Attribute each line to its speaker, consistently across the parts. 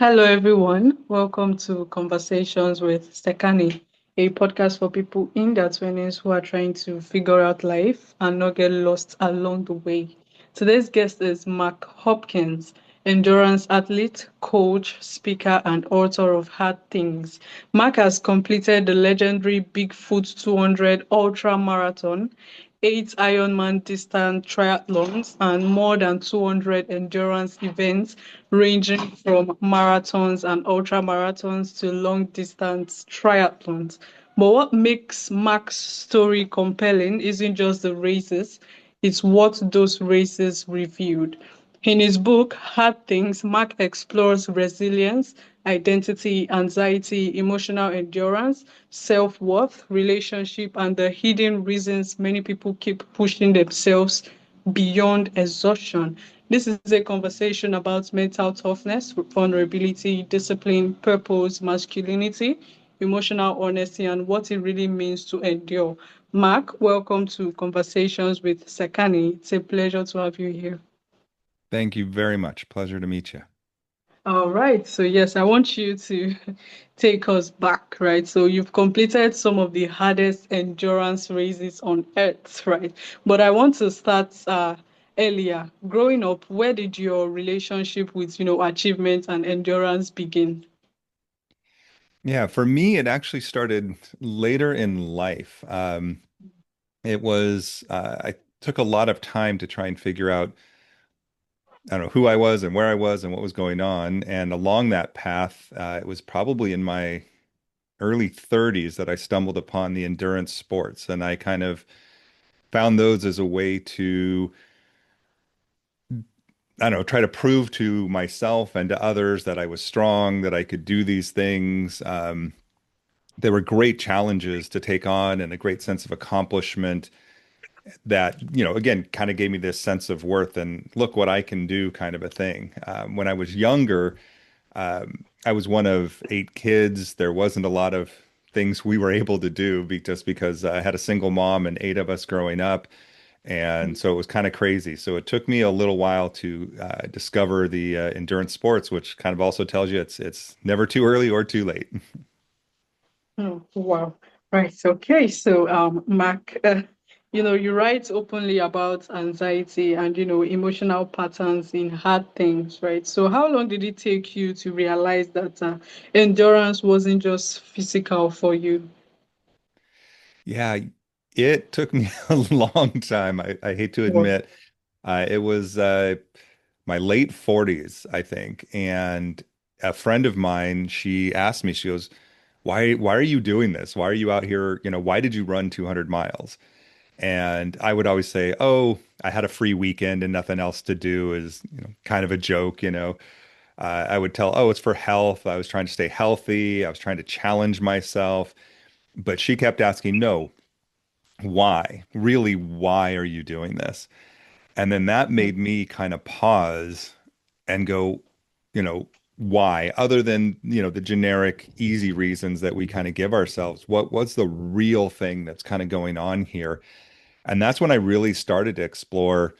Speaker 1: Hello, everyone. Welcome to Conversations with Sekani, a podcast for people in their 20s who are trying to figure out life and not get lost along the way. Today's guest is Mark Hopkins, endurance athlete, coach, speaker, and author of Hard Things. Mark has completed the legendary Bigfoot 200 ultra marathon, eight Ironman-distance triathlons, and more than 200 endurance events ranging from marathons and ultra marathons to long distance triathlons. But what makes Mark's story compelling isn't just the races, it's what those races revealed. In his book, Hard Things, Mark explores resilience, identity, anxiety, emotional endurance, self worth, relationship, and the hidden reasons many people keep pushing themselves beyond exhaustion. This is a conversation about mental toughness, vulnerability, discipline, purpose, masculinity, emotional honesty, and what it really means to endure. Mark, welcome to Conversations with Sekani. It's a pleasure to have you here.
Speaker 2: Thank you very much. Pleasure to meet you.
Speaker 1: All right. So, yes, I want you to take us back, right? So, you've completed some of the hardest endurance races on earth, right? But I want to start earlier. Growing up, where did your relationship with, achievement and endurance begin?
Speaker 2: Yeah, for me, it actually started later in life. I took a lot of time to try and figure out, I don't know, who I was and where I was and what was going on. And along that path, it was probably in my early 30s that I stumbled upon the endurance sports. And I kind of found those as a way to, I don't know, try to prove to myself and to others that I was strong, that I could do these things. They were great challenges to take on and a great sense of accomplishment that, again, kind of gave me this sense of worth and look what I can do kind of a thing. When I was younger, I was one of eight kids. There wasn't a lot of things we were able to do just because I had a single mom and eight of us growing up. And so it was kind of crazy. So it took me a little while to discover the endurance sports, which kind of also tells you it's never too early or too late.
Speaker 1: Oh, wow. Right. Okay. So, Mark, you write openly about anxiety and, emotional patterns in hard things, right? So, how long did it take you to realize that endurance wasn't just physical for you?
Speaker 2: Yeah, it took me a long time. I hate to
Speaker 1: Wow.
Speaker 2: admit, it was my late 40s, I think. And a friend of mine, she asked me, she goes, why are you doing this? Why are you out here? Why did you run 200 miles? And I would always say, oh, I had a free weekend and nothing else to do is, kind of a joke. I would tell, oh, it's for health. I was trying to stay healthy. I was trying to challenge myself. But she kept asking, no, why? Really, why are you doing this? And then that made me kind of pause and go, why? Other than, the generic easy reasons that we kind of give ourselves, what's the real thing that's kind of going on here? And that's when I really started to explore,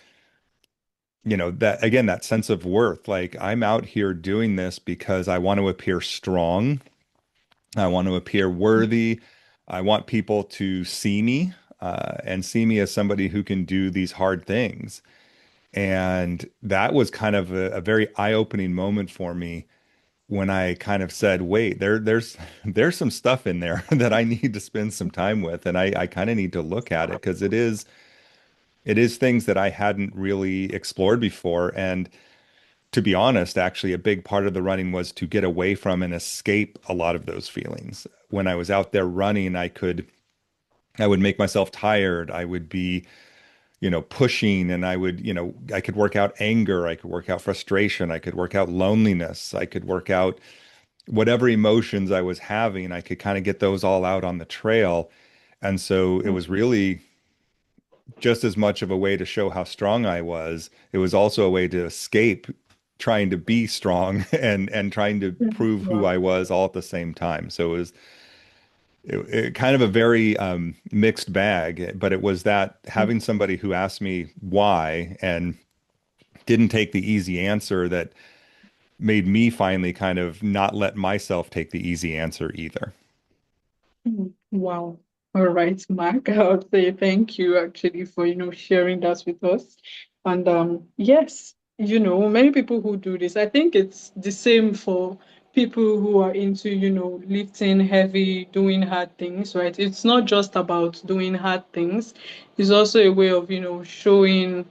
Speaker 2: that again, that sense of worth. Like I'm out here doing this because I want to appear strong. I want to appear worthy. I want people to see me and see me as somebody who can do these hard things. And that was kind of a very eye-opening moment for me when I kind of said, wait, there's some stuff in there that I need to spend some time with. And I kind of need to look at it because it is things that I hadn't really explored before. And to be honest, actually, a big part of the running was to get away from and escape a lot of those feelings. When I was out there running, I would make myself tired. I would be, pushing and I could work out anger. I could work out frustration. I could work out loneliness. I could work out whatever emotions I was having. I could kind of get those all out on the trail. And so it was really just as much of a way to show how strong I was. It was also a way to escape trying to be strong and trying to prove who
Speaker 1: Wow.
Speaker 2: I was all at the same time. So it kind of a very mixed bag, but it was that having somebody who asked me why and didn't take the easy answer that made me finally kind of not let myself take the easy answer either.
Speaker 1: Wow. All right, Mark. I would say thank you actually for, sharing that with us. And yes, many people who do this, I think it's the same for people who are into, lifting heavy, doing hard things, right? It's not just about doing hard things. It's also a way of, showing,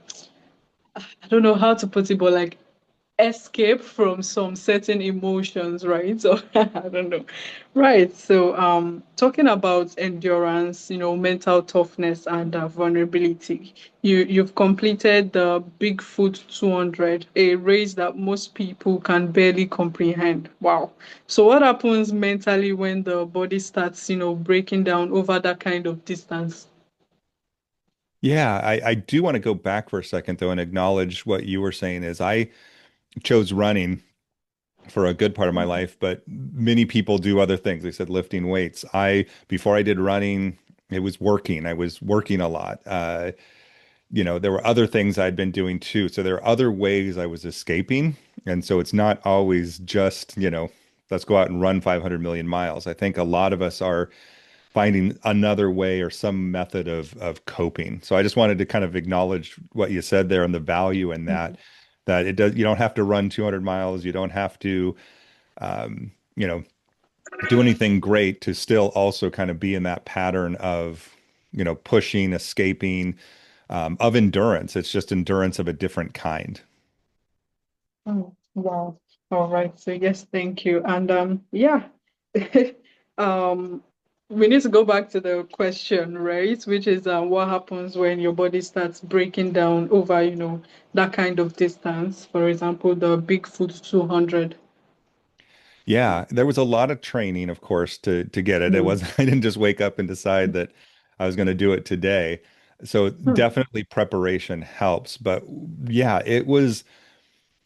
Speaker 1: I don't know how to put it, but like escape from some certain emotions, right? So I don't know. Right. So talking about endurance, mental toughness and vulnerability. You've completed the Bigfoot 200, a race that most people can barely comprehend. Wow. So what happens mentally when the body starts, breaking down over that kind of distance?
Speaker 2: Yeah, I do want to go back for a second though and acknowledge what you were saying is I chose running for a good part of my life, but many people do other things. They said lifting weights. Before I did running, it was working. I was working a lot. There were other things I'd been doing too. So there are other ways I was escaping. And so it's not always just, let's go out and run 500 million miles. I think a lot of us are finding another way or some method of coping. So I just wanted to kind of acknowledge what you said there and the value in that it does, you don't have to run 200 miles. You don't have to, um, you know, do anything great to still also kind of be in that pattern of, pushing, escaping, of endurance. It's just endurance of a different kind.
Speaker 1: Oh, wow. All right. So yes, thank you. And yeah. Um we need to go back to the question, right? Which is what happens when your body starts breaking down over, that kind of distance. For example, the Bigfoot 200.
Speaker 2: Yeah, there was a lot of training, of course, to get it. It
Speaker 1: Mm.
Speaker 2: was I didn't just wake up and decide that I was going to do it today. So
Speaker 1: Hmm.
Speaker 2: definitely preparation helps. But yeah, it was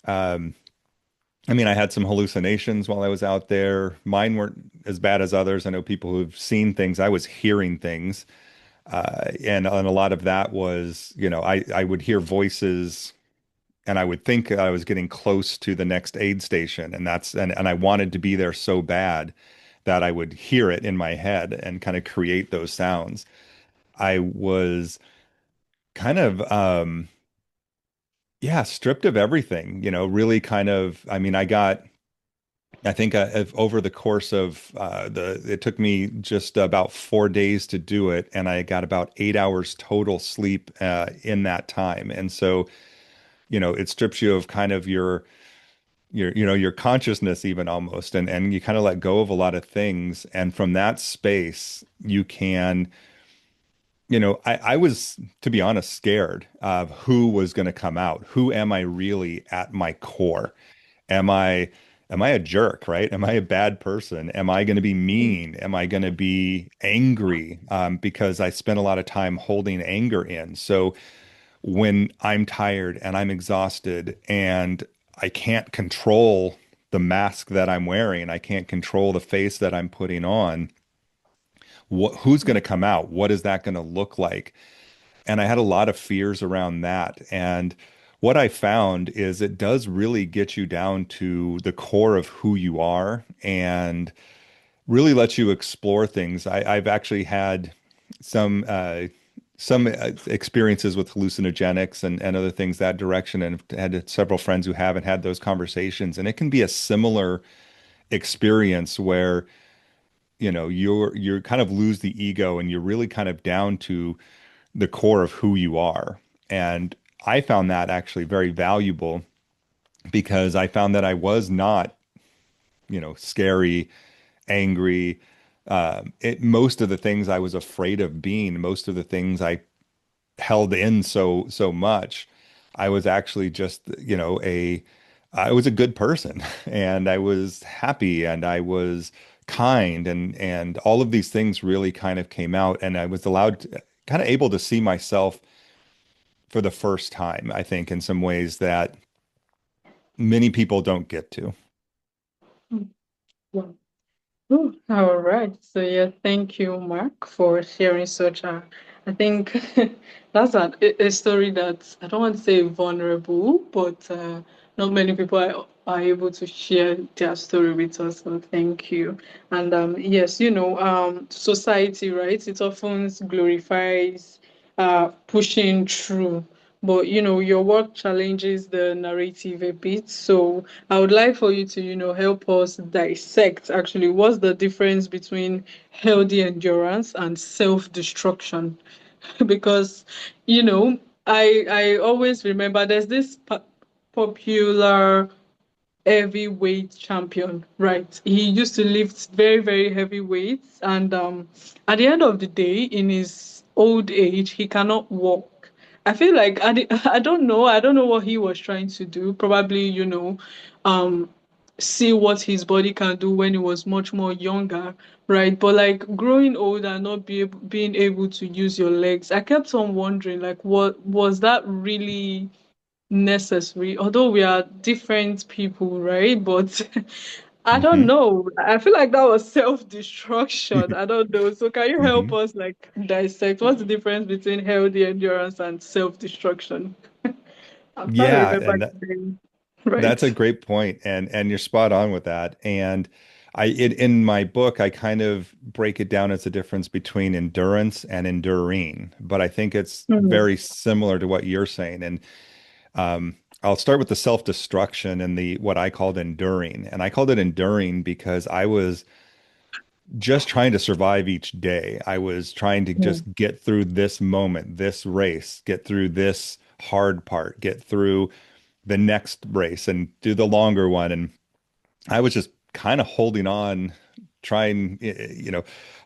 Speaker 2: um I mean, I had some hallucinations while I was out there. Mine weren't as bad as others. I know people who've seen things. I was hearing things. And a lot of that was, I would hear voices and I would think I was getting close to the next aid station. And I wanted to be there so bad that I would hear it in my head and kind of create those sounds. I was kind of, yeah, stripped of everything, really kind of, I mean, I think over the course of it took me just about 4 days to do it, and I got about 8 hours total sleep in that time. And so, it strips you of kind of your consciousness even almost, and you kind of let go of a lot of things. And from that space, you can, I was, to be honest, scared of who was going to come out. Who am I really at my core? Am I am I a jerk, right? Am I a bad person? Am I going to be mean? Am I going to be angry? Because I spent a lot of time holding anger in. So when I'm tired and I'm exhausted and I can't control the mask that I'm wearing, I can't control the face that I'm putting on, who's going to come out? What is that going to look like? And I had a lot of fears around that. And what I found is it does really get you down to the core of who you are and really lets you explore things. I've actually had some experiences with hallucinogenics and other things that direction, and had several friends who haven't had those conversations. And it can be a similar experience where you're kind of lose the ego and you're really kind of down to the core of who you are. And I found that actually very valuable because I found that I was not, scary, angry. Most of the things I was afraid of being, most of the things I held in so much, I was actually just, I was a good person and I was happy and I was kind and all of these things really kind of came out and I was allowed to, kind of able to see myself for the first time, I think, in some ways that many people don't get to.
Speaker 1: Wow. Oh, all right. So yeah, thank you, Mark, for sharing such I think that's a story that I don't want to say vulnerable, but not many people are are able to share their story with us. So thank you. And yes, society, right? It often glorifies pushing through. But your work challenges the narrative a bit. So I would like for you to, help us dissect actually what's the difference between healthy endurance and self-destruction. Because, you know, I always remember there's this popular heavyweight champion, right? He used to lift very, very heavy weights, and at the end of the day, in his old age, he cannot walk. I feel like I don't know what he was trying to do. Probably, um, see what his body can do when he was much more younger, right? But like growing old and not being able to use your legs, I kept on wondering, like, what was that really necessary, although we are different people, right? But I don't
Speaker 2: Hmm.
Speaker 1: know. I feel like that was self-destruction. I don't know. So can you help
Speaker 2: Hmm.
Speaker 1: us like dissect what's the difference between healthy endurance and self-destruction? I'm trying to
Speaker 2: Yeah,
Speaker 1: remember
Speaker 2: and
Speaker 1: the name.
Speaker 2: that's a
Speaker 1: Right.
Speaker 2: great point, and you're spot on with that. And in my book, I kind of break it down as a difference between endurance and enduring, but I think it's
Speaker 1: Mm,
Speaker 2: very similar to what you're saying. And I'll start with the self-destruction and the what I called enduring. And I called it enduring because I was just trying to survive each day. I was trying to
Speaker 1: mm,
Speaker 2: just get through this moment, this race, get through this hard part, get through the next race and do the longer one. And I was just kind of holding on, trying,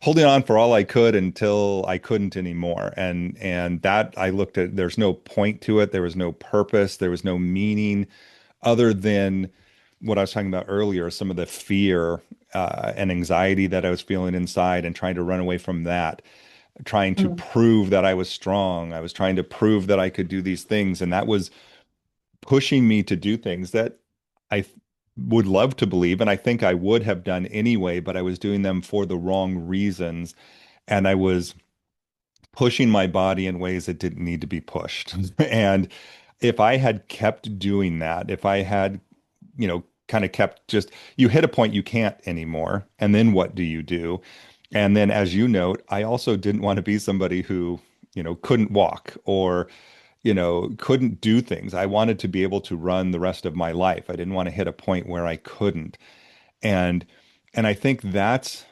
Speaker 2: holding on for all I could until I couldn't anymore. And that I looked at, there's no point to it. There was no purpose. There was no meaning other than what I was talking about earlier, some of the fear and anxiety that I was feeling inside and trying to run away from that, trying to
Speaker 1: mm,
Speaker 2: prove that I was strong. I was trying to prove that I could do these things. And that was pushing me to do things that I would love to believe, and I think I would have done anyway, but I was doing them for the wrong reasons. And I was pushing my body in ways that didn't need to be pushed. And if I had kept doing that, if I had, kind of kept just, you hit a point you can't anymore. And then what do you do? And then, as you note, I also didn't want to be somebody who, couldn't walk or couldn't do things. I wanted to be able to run the rest of my life. I didn't want to hit a point where I couldn't. And and I think that's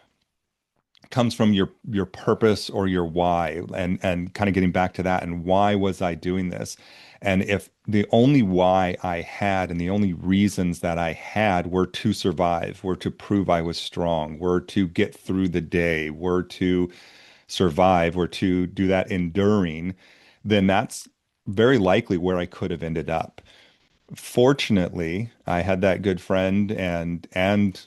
Speaker 2: comes from your purpose or your why and kind of getting back to that and why was I doing this? And if the only why I had and the only reasons that I had were to survive, were to prove I was strong, were to get through the day, were to survive, were to do that enduring, then that's very likely where I could have ended up. Fortunately, I had that good friend and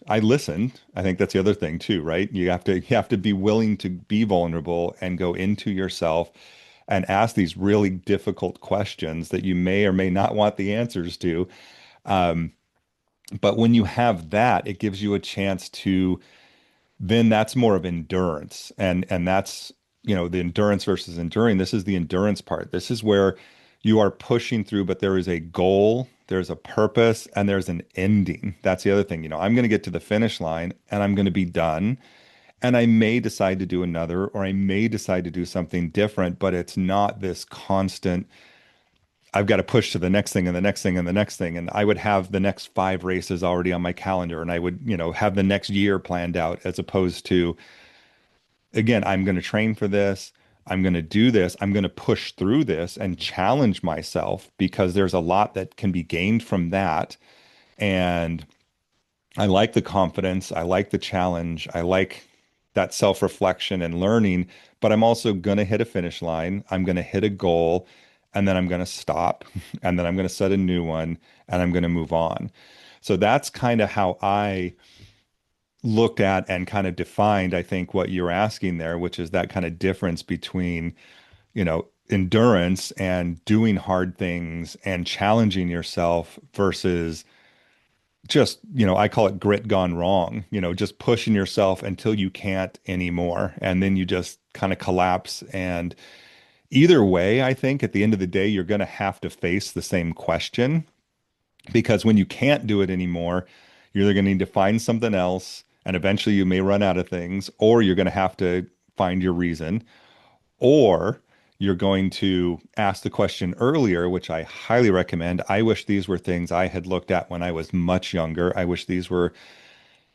Speaker 2: I listened. I think that's the other thing too, right? You have to be willing to be vulnerable and go into yourself and ask these really difficult questions that you may or may not want the answers to. Um, but when you have that, it gives you a chance to then that's more of endurance and that's the endurance versus enduring. This is the endurance part. This is where you are pushing through, but there is a goal, there's a purpose, and there's an ending. That's the other thing. I'm going to get to the finish line and I'm going to be done, and I may decide to do another or I may decide to do something different, but it's not this constant I've got to push to the next thing and the next thing and the next thing. And I would have the next 5 races already on my calendar and I would, have the next year planned out as opposed to, again, I'm going to train for this. I'm going to do this. I'm going to push through this and challenge myself because there's a lot that can be gained from that. And I like the confidence. I like the challenge. I like that self-reflection and learning, but I'm also going to hit a finish line. I'm going to hit a goal and then I'm going to stop and then I'm going to set a new one and I'm going to move on. So that's kind of how I looked at and kind of defined, I think, what you're asking there, which is that kind of difference between, endurance and doing hard things and challenging yourself versus just, I call it grit gone wrong, just pushing yourself until you can't anymore. And then you just kind of collapse. And either way, I think at the end of the day, you're going to have to face the same question. because when you can't do it anymore, you're either going to need to find something else, and eventually you may run out of things, or you're going to have to find your reason, or you're going to ask the question earlier, which I highly recommend. I wish these were things I had looked at when I was much younger. I wish these were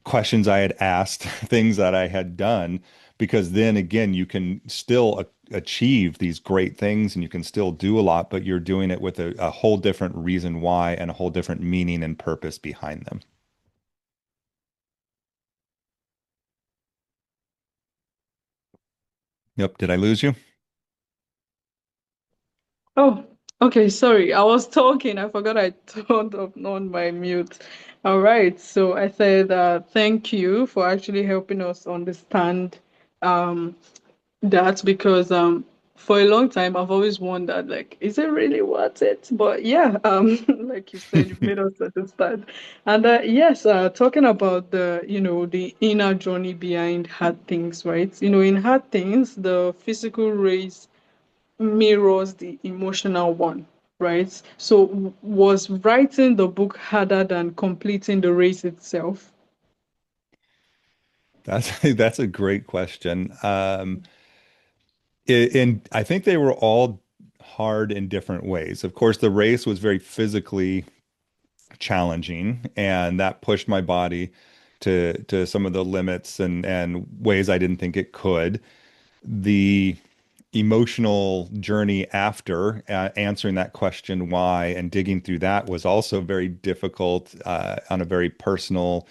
Speaker 2: questions I had asked, things that I had done, because then again, you can still achieve these great things and you can still do a lot, but you're doing it with a whole different reason why and a whole different meaning and purpose behind them. Yep. Did I lose you?
Speaker 1: Oh, okay. Sorry, I was talking. I forgot I turned off on my mute. All right. So I said thank you for actually helping us understand um, that because for a long time I've always wondered like, is it really worth it? But yeah, like you said, you've made us understand. And yes, talking about the the inner journey behind hard things, right? In hard things, the physical race mirrors the emotional one, right? So was writing the book harder than completing the race itself?
Speaker 2: That's a great question. And I think they were all hard in different ways. Of course, the race was very physically challenging, and that pushed my body to some of the limits and ways I didn't think it could. The emotional journey after answering that question why and digging through that was also very difficult on a very personal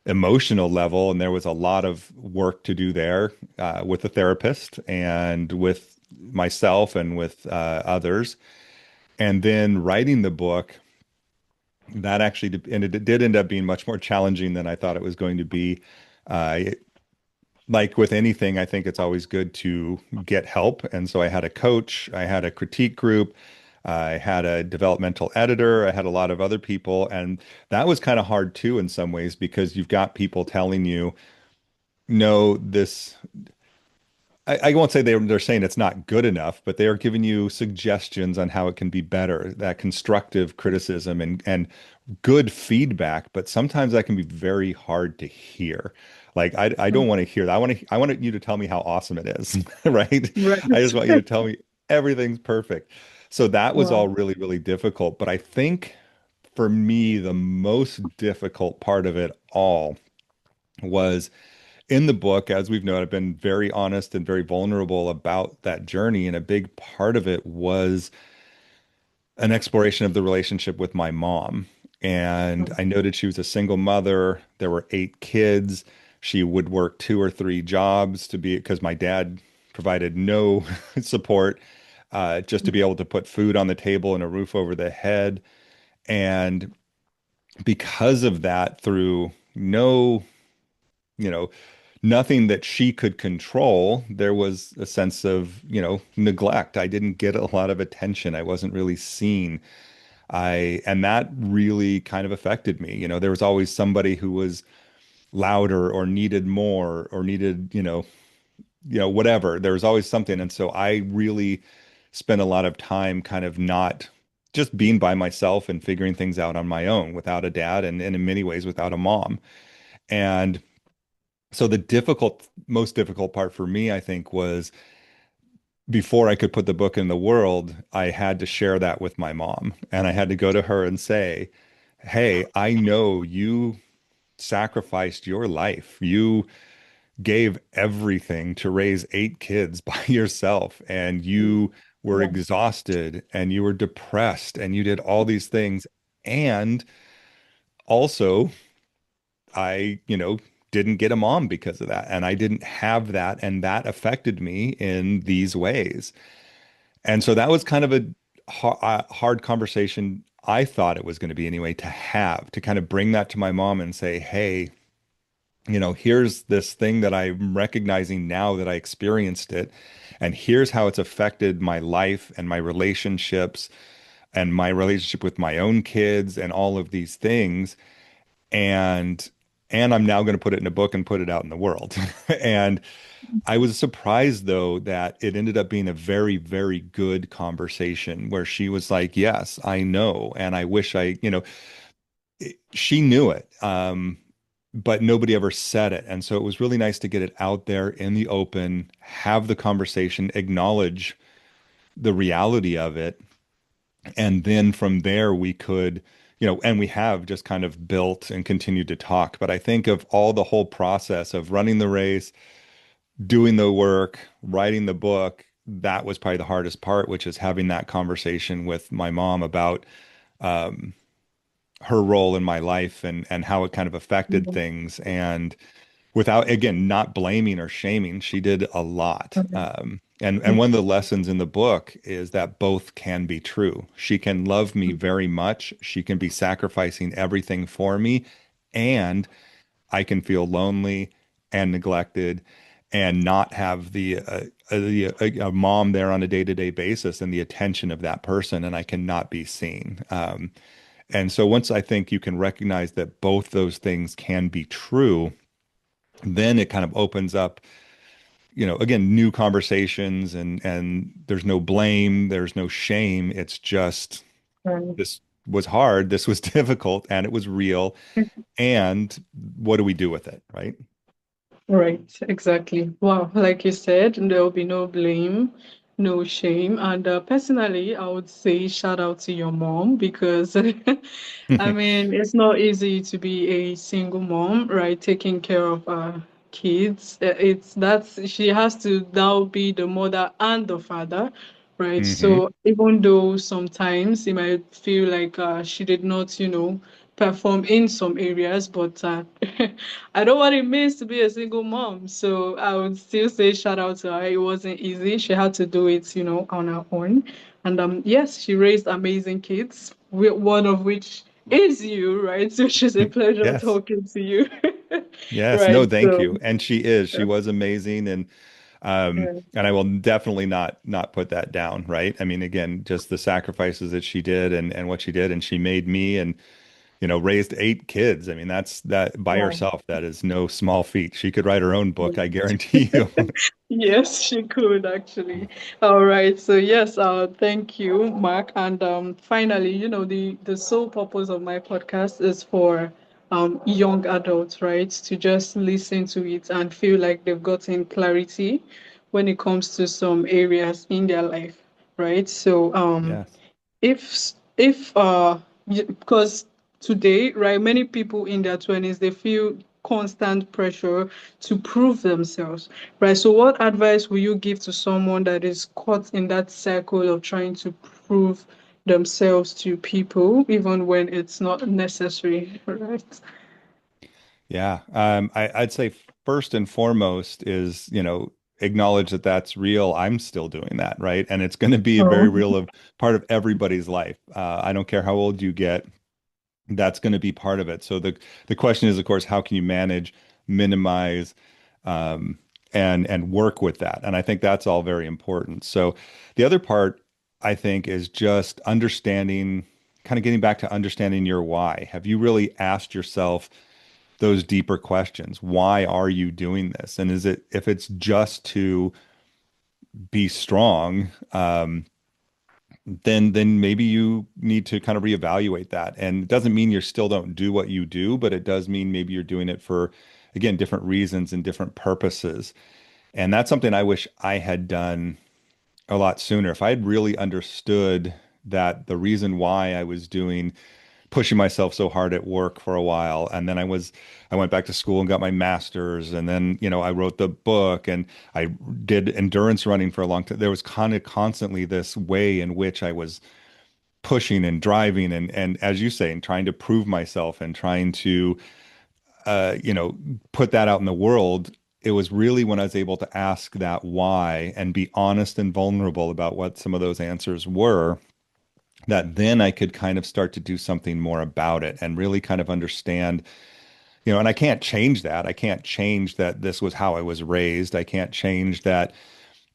Speaker 2: emotional level, and there was a lot of work to do there with a therapist and with myself and with others. And then writing the book, that actually and it did end up being much more challenging than I thought it was going to be. Uh, like with anything, I think it's always good to get help. And so I had a coach, I had a critique group, I had a developmental editor, I had a lot of other people. And that was kind of hard too in some ways because you've got people telling you, no, this I won't say they're saying it's not good enough, but they are giving you suggestions on how it can be better, that constructive criticism and good feedback, but sometimes that can be very hard to hear. Like I don't want to hear that. I want you to tell me how awesome it is, right? I
Speaker 1: Right.
Speaker 2: just want you to tell me everything's perfect. So that was
Speaker 1: Wow.
Speaker 2: all really, really difficult. But I think for me, the most difficult part of it all was in the book, as we've noted, I've been very honest and very vulnerable about that journey. And a big part of it was an exploration of the relationship with my mom. And I noted she was a single mother. There were 8 kids. She would work 2 or 3 jobs to be because my dad provided no support, just to be able to put food on the table and a roof over the head. And because of that, through no, you know, nothing that she could control, there was a sense of, neglect. I didn't get a lot of attention. I wasn't really seen. And that really kind of affected me. There was always somebody who was louder or needed more or needed, whatever. There was always something. And so I really spent a lot of time kind of not just being by myself and figuring things out on my own without a dad and in many ways without a mom. And so the most difficult part for me, I think, was before I could put the book in the world, I had to share that with my mom. And I had to go to her and say, hey, I know you sacrificed your life. You gave everything to raise 8 kids by yourself, and you were
Speaker 1: Yeah.
Speaker 2: exhausted and you were depressed and you did all these things. And also, didn't get a mom because of that. And I didn't have that. And that affected me in these ways. And so that was kind of a hard conversation. I thought it was going to be anyway to have to kind of bring that to my mom and say, hey, here's this thing that I'm recognizing now that I experienced it. And here's how it's affected my life and my relationships and my relationship with my own kids and all of these things. And I'm now going to put it in a book and put it out in the world. And I was surprised though that it ended up being a very, very good conversation where she was like, yes, I know. And I wish she knew it. But nobody ever said it. And so it was really nice to get it out there in the open, have the conversation, acknowledge the reality of it. And then from there, we could, and we have just kind of built and continued to talk. But I think of all the whole process of running the race, doing the work, writing the book, that was probably the hardest part, which is having that conversation with my mom about um, her role in my life and how it kind of affected
Speaker 1: Mhm.
Speaker 2: things. And without, again, not blaming or shaming, she did a lot.
Speaker 1: Mhm.
Speaker 2: And one of the lessons in the book is that both can be true. She can love me very much. She can be sacrificing everything for me, and I can feel lonely and neglected and not have a mom there on a day-to-day basis and the attention of that person, and I cannot be seen. And so once I think you can recognize that both those things can be true, then it kind of opens up, again, new conversations and there's no blame, there's no shame. It's just
Speaker 1: Right.
Speaker 2: this was hard, this was difficult, and it was real. And what do we do with it, right?
Speaker 1: Right, exactly. Wow, like you said, there will be no blame, no shame. And personally, I would say shout out to your mom because I mean, it's not easy to be a single mom, right? Taking care of kids. She has to now be the mother and the father, right?
Speaker 2: Hmm.
Speaker 1: So even though sometimes it might feel like she did not, perform in some areas, but I know what it means to be a single mom. So I would still say shout out to her. It wasn't easy. She had to do it, on her own. And yes, she raised amazing kids, one of which is you, right? So she's a pleasure
Speaker 2: Yes.
Speaker 1: talking to you.
Speaker 2: Yes.
Speaker 1: Right.
Speaker 2: No, thank
Speaker 1: So
Speaker 2: you. And she was amazing.
Speaker 1: yeah.
Speaker 2: And I will definitely not put that down, right? I mean, again, just the sacrifices that she did and what she did, and she made me and raised 8 kids. I mean, that's that by
Speaker 1: Wow.
Speaker 2: herself. That is no small feat. She could write her own book, I guarantee you.
Speaker 1: Yes, she could actually. All right. So yes, thank you, Mark. And finally, the sole purpose of my podcast is for young adults, right? To just listen to it and feel like they've gotten clarity when it comes to some areas in their life, right? So
Speaker 2: Yes.
Speaker 1: because today, right, many people in their 20s, they feel constant pressure to prove themselves, right? So what advice will you give to someone that is caught in that cycle of trying to prove themselves to people even when it's not necessary, right?
Speaker 2: Yeah. I'd say first and foremost is, acknowledge that that's real. I'm still doing that, right? And it's going to be a very
Speaker 1: Oh,
Speaker 2: real of part of everybody's life. I don't care how old you get, that's going to be part of it. So the question is, of course, how can you manage, minimize, um, and work with that? And I think that's all very important. So the other part, I think, is just understanding, kind of getting back to understanding your why. Have you really asked yourself those deeper questions? Why are you doing this? And if it's just to be strong, then maybe you need to kind of reevaluate that. And it doesn't mean you still don't do what you do, but it does mean maybe you're doing it for, again, different reasons and different purposes. And that's something I wish I had done a lot sooner. If I had really understood that the reason why I was pushing myself so hard at work for a while, and then I went back to school and got my master's, and then I wrote the book, and I did endurance running for a long time. There was kind of constantly this way in which I was pushing and driving and as you say, and trying to prove myself and trying to uh you know put that out in the world. It was really when I was able to ask that why and be honest and vulnerable about what some of those answers were, that then I could kind of start to do something more about it and really kind of understand, and I can't change that. I can't change that this was how I was raised. I can't change that,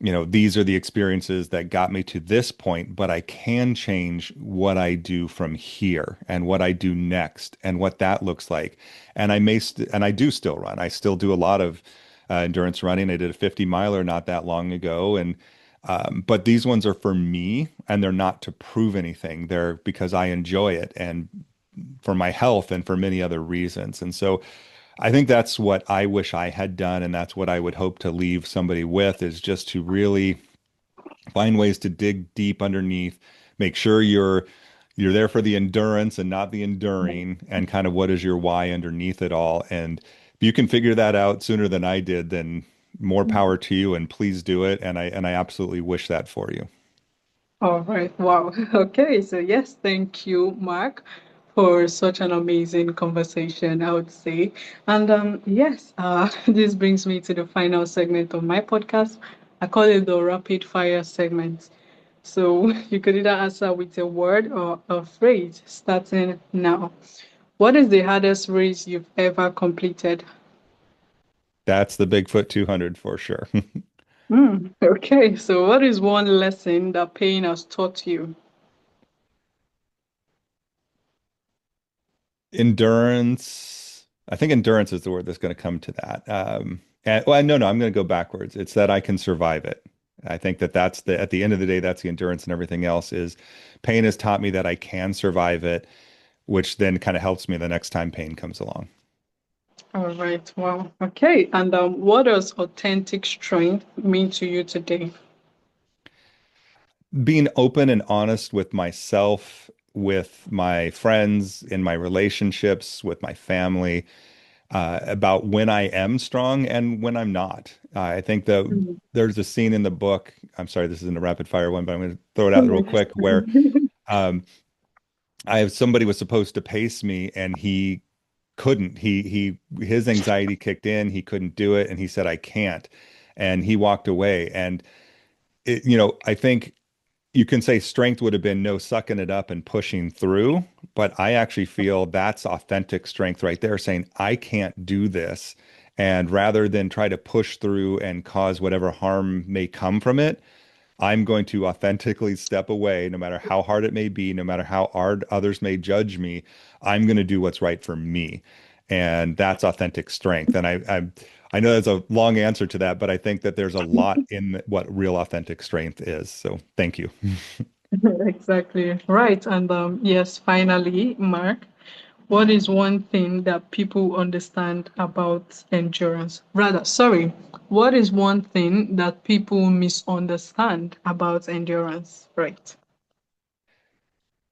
Speaker 2: these are the experiences that got me to this point, but I can change what I do from here and what I do next and what that looks like. And I do still run. I still do a lot of endurance running. I did a 50 miler not that long ago, and but these ones are for me, and they're not to prove anything. They're because I enjoy it and for my health and for many other reasons. And so I think that's what I wish I had done, and that's what I would hope to leave somebody with is just to really find ways to dig deep underneath, make sure you're there for the endurance and not the enduring, and kind of what is your why underneath it all. And if you can figure that out sooner than I did, then more power to you, and please do it. And I absolutely wish that for you.
Speaker 1: All right. Wow. Okay. So yes, thank you, Mark, for such an amazing conversation, I would say. And yes, this brings me to the final segment of my podcast. I call it the rapid fire segment. So you could either answer with a word or a phrase starting now. What is the hardest race you've ever completed?
Speaker 2: That's the Bigfoot 200 for sure.
Speaker 1: Okay. So what is one lesson that pain has taught you?
Speaker 2: Endurance. I think endurance is the word that's going to come to that. And well, no, I'm going to go backwards. It's that I can survive it. I think that that's the at the end of the day, that's the endurance, and everything else is pain has taught me that I can survive it, which then kind of helps me the next time pain comes along.
Speaker 1: All right. Wow. Okay. And what does authentic strength mean to you today?
Speaker 2: Being open and honest with myself, with my friends, in my relationships, with my family, about when I am strong and when I'm not. I think
Speaker 1: Mm.
Speaker 2: there's a scene in the book. I'm sorry, this isn't a rapid fire one, but I'm going to throw it out real
Speaker 1: Yes.
Speaker 2: quick where um, I have somebody was supposed to pace me and he couldn't. His anxiety kicked in. He couldn't do it, and he said, "I can't," and he walked away. And I think you can say strength would have been no sucking it up and pushing through, but I actually feel that's authentic strength right there, saying, I can't do this. And rather than try to push through and cause whatever harm may come from it, I'm going to authentically step away, no matter how hard it may be, no matter how hard others may judge me. I'm going to do what's right for me. And that's authentic strength. And I know that's a long answer to that, but I think that there's a lot in what real authentic strength is. So thank you.
Speaker 1: Exactly. Right. And yes, finally, Mark, what is one thing that people understand about endurance? Rather, sorry, what is one thing that people misunderstand about endurance? Right.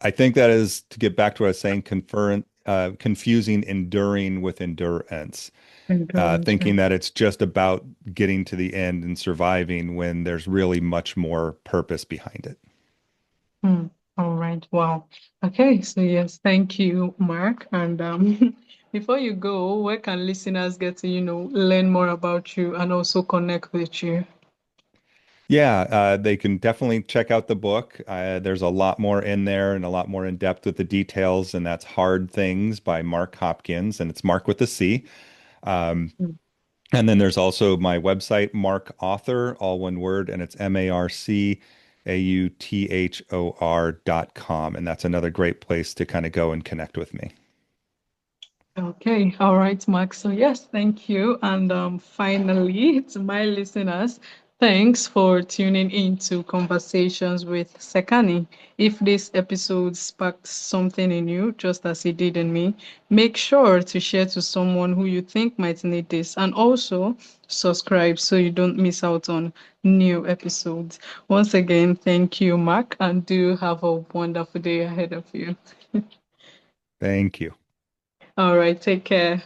Speaker 2: I think that is to get back to what I was saying, confusing enduring with endurance,
Speaker 1: Endurance,
Speaker 2: thinking
Speaker 1: right.
Speaker 2: that it's just about getting to the end and surviving when there's really much more purpose behind it.
Speaker 1: Hmm. All right. Wow. Okay. So yes, thank you, Mark. And before you go, where can listeners get to, learn more about you and also connect with you?
Speaker 2: Yeah, they can definitely check out the book. There's a lot more in there and a lot more in depth with the details, and that's Hard Things by Mark Hopkins, and it's Mark with a C. Um,
Speaker 1: Hmm.
Speaker 2: and then there's also my website, Mark Author, all one word, and it's MarcAuthor.com. And that's another great place to kind of go and connect with me.
Speaker 1: Okay, all right, Mark. So yes, thank you. And finally, to my listeners, thanks for tuning in to Conversations with Sekani. If this episode sparked something in you, just as it did in me, make sure to share to someone who you think might need this, and also subscribe so you don't miss out on new episodes. Once again, thank you, Mark, and do have a wonderful day ahead of you.
Speaker 2: Thank you.
Speaker 1: All right, take care.